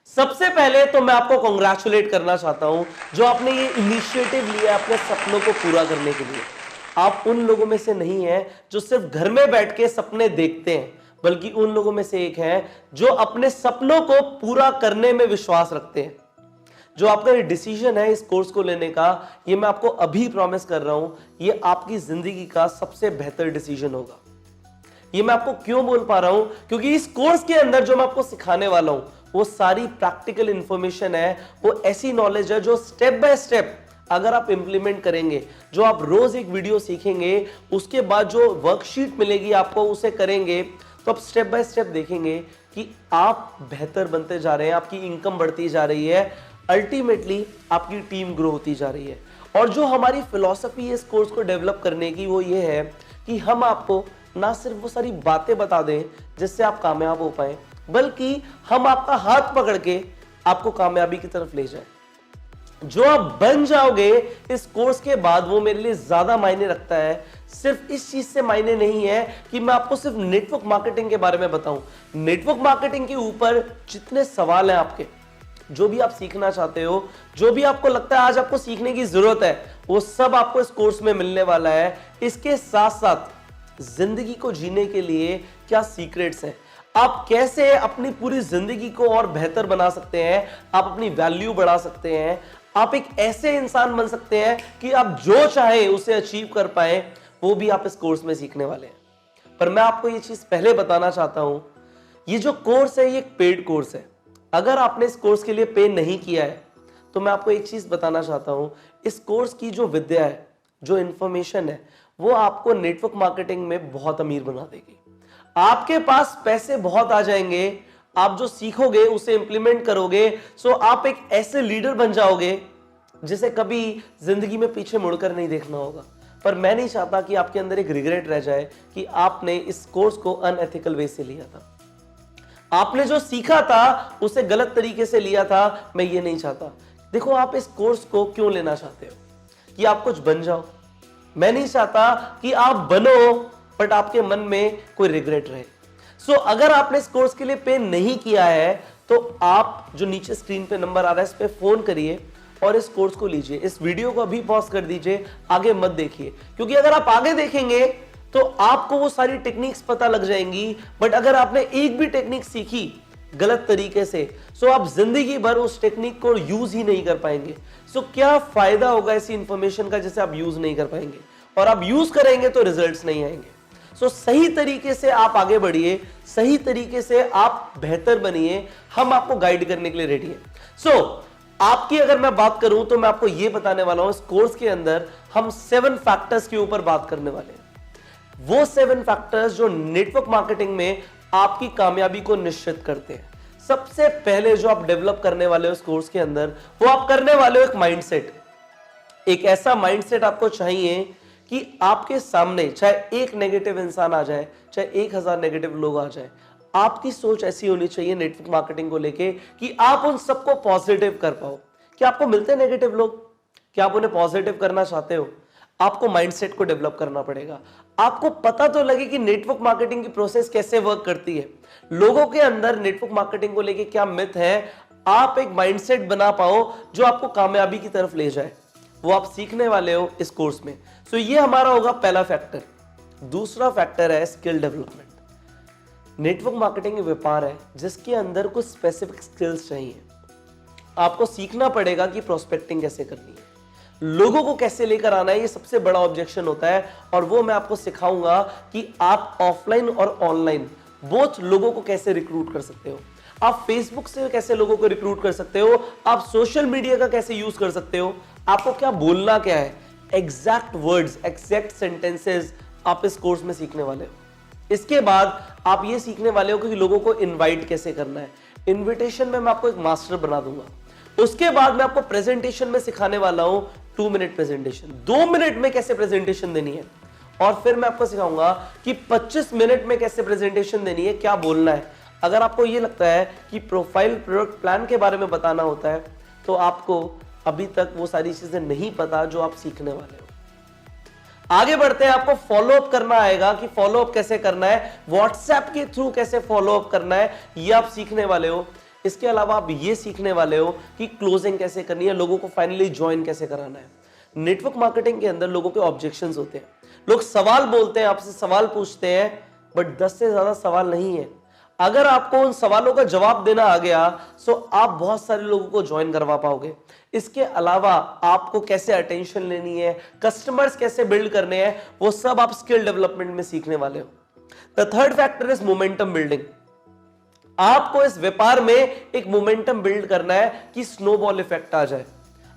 सबसे पहले तो मैं आपको कॉन्ग्रेचुलेट करना चाहता हूं जो आपने ये इनिशिएटिव लिया अपने सपनों को पूरा करने के लिए। आप उन लोगों में से नहीं हैं जो सिर्फ घर में बैठ के सपने देखते हैं, बल्कि उन लोगों में से एक हैं जो अपने सपनों को पूरा करने में विश्वास रखते हैं। जो आपका ये डिसीजन है इस कोर्स को लेने का, ये मैं आपको अभी प्रॉमिस कर रहा हूं, ये आपकी जिंदगी का सबसे बेहतर डिसीजन होगा। ये मैं आपको क्यों बोल पा रहा हूं, क्योंकि इस कोर्स के अंदर जो मैं आपको सिखाने वाला हूं वो सारी प्रैक्टिकल इंफॉर्मेशन है, वो ऐसी नॉलेज है जो स्टेप बाय स्टेप अगर आप इंप्लीमेंट करेंगे, जो आप रोज एक वीडियो सीखेंगे, उसके बाद जो वर्कशीट मिलेगी आपको उसे करेंगे, तो आप स्टेप बाय स्टेप देखेंगे कि आप बेहतर बनते जा रहे हैं, आपकी इनकम बढ़ती जा रही है, अल्टीमेटली आपकी टीम ग्रो होती जा रही है। और जो हमारी फिलॉसफी है इस कोर्स को डेवलप करने की वो ये है कि हम आपको ना सिर्फ वो सारी बातें बता दें जिससे आप कामयाब हो पाए, बल्कि हम आपका हाथ पकड़ के आपको कामयाबी की तरफ ले जाए। जो आप बन जाओगे इस कोर्स के बाद वो मेरे लिए ज्यादा मायने रखता है। सिर्फ इस चीज से मायने नहीं है कि मैं आपको सिर्फ नेटवर्क मार्केटिंग के बारे में बताऊं। नेटवर्क मार्केटिंग के ऊपर जितने सवाल हैं आपके, जो भी आप सीखना चाहते हो, जो भी आपको लगता है आज आपको सीखने की जरूरत है, वो सब आपको इस कोर्स में मिलने वाला है। इसके साथ साथ जिंदगी को जीने के लिए क्या सीक्रेट्स हैं, आप कैसे अपनी पूरी जिंदगी को और बेहतर बना सकते हैं, आप अपनी वैल्यू बढ़ा सकते हैं, आप एक ऐसे इंसान बन सकते हैं कि आप जो चाहें उसे अचीव कर पाए, वो भी आप इस कोर्स में सीखने वाले हैं। पर मैं आपको ये चीज पहले बताना चाहता हूं, ये जो कोर्स है ये एक पेड कोर्स है। अगर आपने इस कोर्स के लिए पे नहीं किया है तो मैं आपको एक चीज बताना चाहता हूं, इस कोर्स की जो विद्या है, जो इंफॉर्मेशन है, वो आपको नेटवर्क मार्केटिंग में बहुत अमीर बना देगी। आपके पास पैसे बहुत आ जाएंगे, आप जो सीखोगे उसे इंप्लीमेंट करोगे, सो आप एक ऐसे लीडर बन जाओगे जिसे कभी जिंदगी में पीछे मुड़कर नहीं देखना होगा। पर मैं नहीं चाहता कि आपके अंदर एक रिग्रेट रह जाए कि आपने इस कोर्स को अनएथिकल वे से लिया था, आपने जो सीखा था उसे गलत तरीके से लिया था। मैं ये नहीं चाहता। देखो, आप इस कोर्स को क्यों लेना चाहते हो कि आप कुछ बन जाओ। मैं नहीं चाहता कि आप बनो बट आपके मन में कोई रिग्रेट रहे। सो अगर आपने इस कोर्स के लिए पे नहीं किया है तो आप जो नीचे स्क्रीन पे नंबर आ रहा है इस पे फोन करिए और इस कोर्स को लीजिए। इस वीडियो को अभी पॉज कर दीजिए, आगे मत देखिए, क्योंकि अगर आप आगे देखेंगे तो आपको वो सारी टेक्निक्स पता लग जाएंगी, बट अगर आपने एक भी टेक्निक सीखी गलत तरीके से, सो आप जिंदगी भर उस टेक्निक को यूज ही नहीं कर पाएंगे। सो क्या फायदा होगा ऐसी इंफॉर्मेशन का जिसे आप यूज नहीं कर पाएंगे, और आप यूज करेंगे तो रिजल्ट्स नहीं आएंगे। सो सही तरीके से आप आगे बढ़िए, सही तरीके से आप बेहतर बनिए, हम आपको गाइड करने के लिए रेडी है। सो आपकी अगर मैं बात करूं तो मैं आपको यह बताने वाला हूं, इस कोर्स के अंदर हम 7 फैक्टर्स के ऊपर बात करने वाले हैं। वो 7 फैक्टर्स जो नेटवर्क मार्केटिंग में आपकी कामयाबी को निश्चित करते हैं। सबसे पहले जो आप डेवलप करने वाले हो इस कोर्स के अंदर, वो आप करने वाले हो एक माइंडसेट। एक ऐसा माइंडसेट आपको चाहिए कि आपके सामने चाहे एक नेगेटिव इंसान आ जाए, चाहे 1000 नेगेटिव लोग आ जाए, आपकी सोच ऐसी होनी चाहिए नेटवर्क मार्केटिंग को लेके कि आप उन सबको पॉजिटिव कर पाओ। क्या आपको मिलते हैं नेगेटिव लोग? क्या आप उन्हें पॉजिटिव करना चाहते हो? आपको माइंडसेट को डेवलप करना पड़ेगा। आपको पता तो लगे कि नेटवर्क मार्केटिंग की प्रोसेस कैसे वर्क करती है, लोगों के अंदर नेटवर्क मार्केटिंग को लेके क्या मिथ है, आप एक माइंडसेट बना पाओ जो आपको कामयाबी की तरफ ले जाए। वो आप सीखने वाले हो इस कोर्स में। सो ये हमारा होगा पहला फैक्टर। दूसरा फैक्टर है स्किल डेवलपमेंट। नेटवर्क मार्केटिंग एक व्यापार है जिसके अंदर कुछ स्पेसिफिक स्किल्स चाहिए। आपको सीखना पड़ेगा कि प्रोस्पेक्टिंग कैसे करनी है, लोगों को कैसे लेकर आना है। ये सबसे बड़ा ऑब्जेक्शन होता है, और वो मैं आपको सिखाऊंगा कि आप ऑफलाइन और ऑनलाइन बोथ लोगों को कैसे रिक्रूट कर सकते हो। आप फेसबुक से कैसे लोगों को रिक्रूट कर सकते हो, आप सोशल मीडिया का कैसे यूज कर सकते हो, आपको क्या बोलना क्या है, एग्जैक्ट वर्ड्स, एग्जैक्ट सेंटेंसेस आप इस कोर्स में सीखने वाले हो। इसके बाद आप ये सीखने वाले हो कि लोगों को इनवाइट कैसे करना है। इनविटेशन में मैं आपको एक मास्टर बना दूंगा। उसके बाद मैं आपको प्रेजेंटेशन में सिखाने वाला हूं 2 मिनट प्रेजेंटेशन, 2 मिनट में कैसे प्रेजेंटेशन देनी है। और फिर मैं आपको सिखाऊंगा कि 25 मिनट में कैसे प्रेजेंटेशन देनी है, क्या बोलना है। अगर आपको ये लगता है कि प्रोफाइल प्रोडक्ट प्लान के बारे में बताना होता है तो आपको अभी तक वो सारी चीजें नहीं पता जो आप सीखने वाले हो। आगे बढ़ते हैं, आपको फॉलो अप करना आएगा कि फॉलो अप कैसे करना है, व्हाट्सएप के थ्रू कैसे फॉलो अप करना है, ये आप सीखने वाले हो। इसके अलावा आप ये सीखने वाले हो कि क्लोजिंग कैसे करनी है, लोगों को फाइनली ज्वाइन कैसे कराना है। नेटवर्क मार्केटिंग के अंदर लोगों के ऑब्जेक्शंस होते हैं, लोग सवाल बोलते हैं, आपसे सवाल पूछते हैं, बट 10 से ज्यादा सवाल नहीं है। अगर आपको उन सवालों का जवाब देना आ गया तो आप बहुत सारे लोगों को ज्वाइन करवा पाओगे। इसके अलावा आपको कैसे अटेंशन लेनी है, कस्टमर्स कैसे बिल्ड करने हैं, वो सब आप स्किल डेवलपमेंट में सीखने वाले हो। The third factor is momentum building. आपको इस व्यापार में एक मोमेंटम बिल्ड करना है कि स्नोबॉल इफेक्ट आ जाए।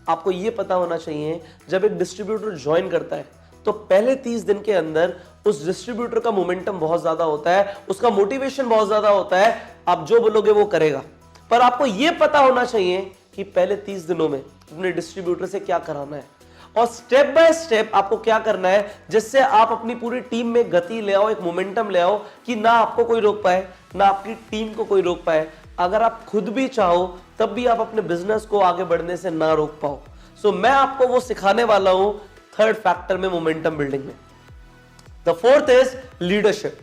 आपको यह पता होना चाहिए जब एक डिस्ट्रीब्यूटर ज्वाइन करता है तो पहले 30 दिन के अंदर उस डिस्ट्रीब्यूटर का मोमेंटम बहुत ज्यादा होता है, उसका मोटिवेशन बहुत ज्यादा होता है, आप जो बोलोगे वो करेगा। पर आपको यह पता होना चाहिए कि पहले 30 दिनों में अपने डिस्ट्रीब्यूटर से क्या कराना है और स्टेप बाय स्टेप आपको क्या करना है जिससे आप अपनी पूरी टीम में गति ले आओ, एक मोमेंटम ले आओ कि ना आपको कोई रोक पाए, ना आपकी टीम को कोई रोक पाए। अगर आप खुद भी चाहो तब भी आप अपने बिजनेस को आगे बढ़ने से ना रोक पाओ। सो मैं आपको वो सिखाने वाला हूं थर्ड फैक्टर में, मोमेंटम बिल्डिंग में। The fourth is leadership.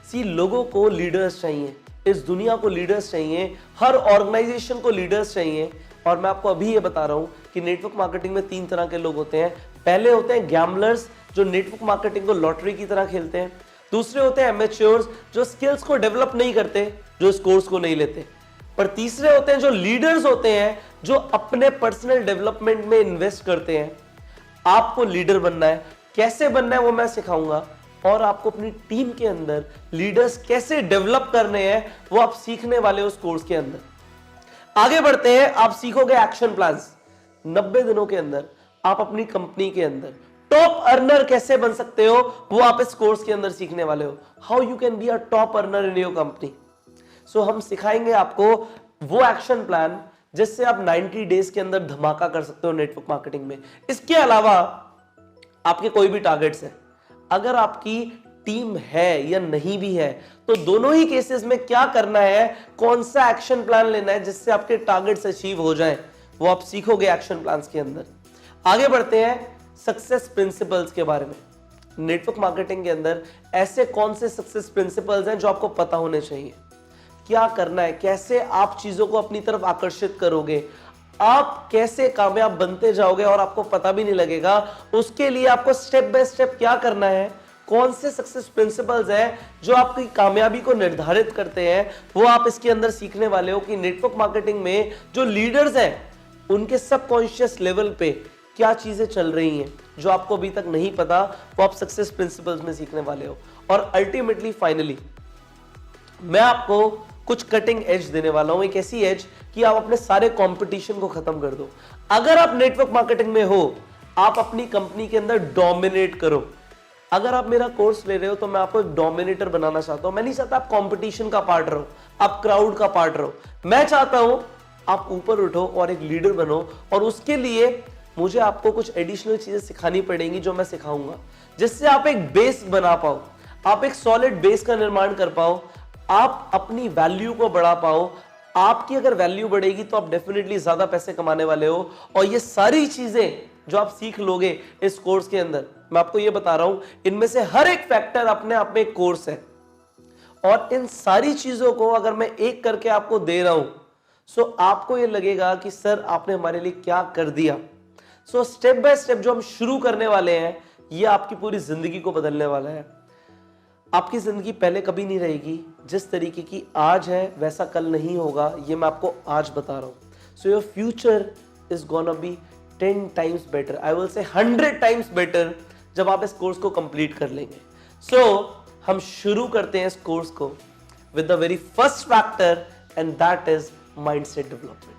See, लोगों को लीडर्स चाहिए, इस दुनिया को लीडर्स चाहिए, हर ऑर्गेनाइजेशन को लीडर्स चाहिए। और मैं आपको अभी ये बता रहा हूं कि नेटवर्क मार्केटिंग में 3 तरह के लोग होते हैं। पहले होते हैं गैम्बलर्स जो नेटवर्क मार्केटिंग को लॉटरी की तरह खेलते हैं। दूसरे होते हैं एमेच्योर्स जो स्किल्स को डेवलप नहीं करते, जो स्कोर्स को नहीं लेते। पर तीसरे होते हैं जो लीडर्स होते हैं, जो अपने पर्सनल डेवलपमेंट में इन्वेस्ट करते हैं। आपको लीडर बनना है, कैसे बनना है वो मैं सिखाऊंगा, और आपको अपनी टीम के अंदर लीडर्स कैसे डेवलप करने हैं वो आप सीखने वाले हो उस कोर्स के अंदर। आगे बढ़ते हैं, आप सीखोगे एक्शन प्लान्स। 90 दिनों के अंदर आप अपनी कंपनी के अंदर टॉप अर्नर कैसे बन सकते हो वो आप इस कोर्स के अंदर सीखने वाले हो। How you can be a top earner in your company. So हम सिखाएंगे आपको वो एक्शन प्लान जिससे आप 90 डेज के अंदर धमाका कर सकते हो नेटवर्क मार्केटिंग में। इसके अलावा आपके कोई भी टारगेट्स हैं, अगर आपकी टीम है या नहीं भी है तो दोनों ही केसेस में क्या करना है, कौन सा एक्शन प्लान लेना है जिससे आपके टारगेट्स अचीव हो जाएं, वो आप सीखोगे एक्शन प्लान्स के अंदर। आगे बढ़ते हैं सक्सेस प्रिंसिपल्स के बारे में। नेटवर्क मार्केटिंग के अंदर ऐसे कौन से सक्सेस प्रिंसिपल्स हैं जो आपको पता होने चाहिए, क्या करना है, कैसे आप चीजों को अपनी तरफ आकर्षित करोगे, आप कैसे कामयाब बनते जाओगे और आपको पता भी नहीं लगेगा। उसके लिए आपको स्टेप बाय स्टेप क्या करना है, कौन से सक्सेस प्रिंसिपल्स हैं जो आपकी कामयाबी को निर्धारित करते हैं, वो आप इसके अंदर सीखने वाले हो कि नेटवर्क मार्केटिंग में जो लीडर्स हैं उनके सबकॉन्शियस लेवल पे क्या चीजें चल रही हैं जो आपको अभी तक नहीं पता, वो आप सक्सेस प्रिंसिपल्स में सीखने वाले हो। और अल्टीमेटली फाइनली मैं आपको कुछ कटिंग एज देने वाला हूं, एक ऐसी एज कि आप अपने सारे कंपटीशन को खत्म कर दो। अगर आप नेटवर्क मार्केटिंग में हो, आप अपनी कंपनी के अंदर डोमिनेट करो। अगर आप मेरा कोर्स ले रहे हो तो मैं आपको एक डोमिनेटर बनाना चाहता हूं। मैं नहीं चाहता आप कंपटीशन का पार्ट रहो, आप क्राउड का पार्ट रहो। मैं चाहता हूं आप ऊपर उठो और एक लीडर बनो, और उसके लिए मुझे आपको कुछ एडिशनल चीजें सिखानी पड़ेंगी जो मैं सिखाऊंगा, जिससे आप एक बेस बना पाओ, आप एक सॉलिड बेस का निर्माण कर पाओ, आप अपनी वैल्यू को बढ़ा पाओ। आपकी अगर वैल्यू बढ़ेगी तो आप डेफिनेटली ज्यादा पैसे कमाने वाले हो। और ये सारी चीजें जो आप सीख लोगे इस कोर्स के अंदर, मैं आपको ये बता रहा हूं, इनमें से हर एक फैक्टर अपने आप में एक कोर्स है। और इन सारी चीजों को अगर मैं एक करके आपको दे रहा हूं सो आपको ये लगेगा कि सर आपने हमारे लिए क्या कर दिया। सो स्टेप बाय स्टेप जो हम शुरू करने वाले हैं ये आपकी पूरी जिंदगी को बदलने वाला है। आपकी जिंदगी पहले कभी नहीं रहेगी, जिस तरीके की आज है वैसा कल नहीं होगा, ये मैं आपको आज बता रहा हूं। So your future is gonna be 10 times better, I will say 100 times better जब आप इस कोर्स को कंप्लीट कर लेंगे। सो हम शुरू करते हैं इस कोर्स को with the very first factor, and that is mindset development.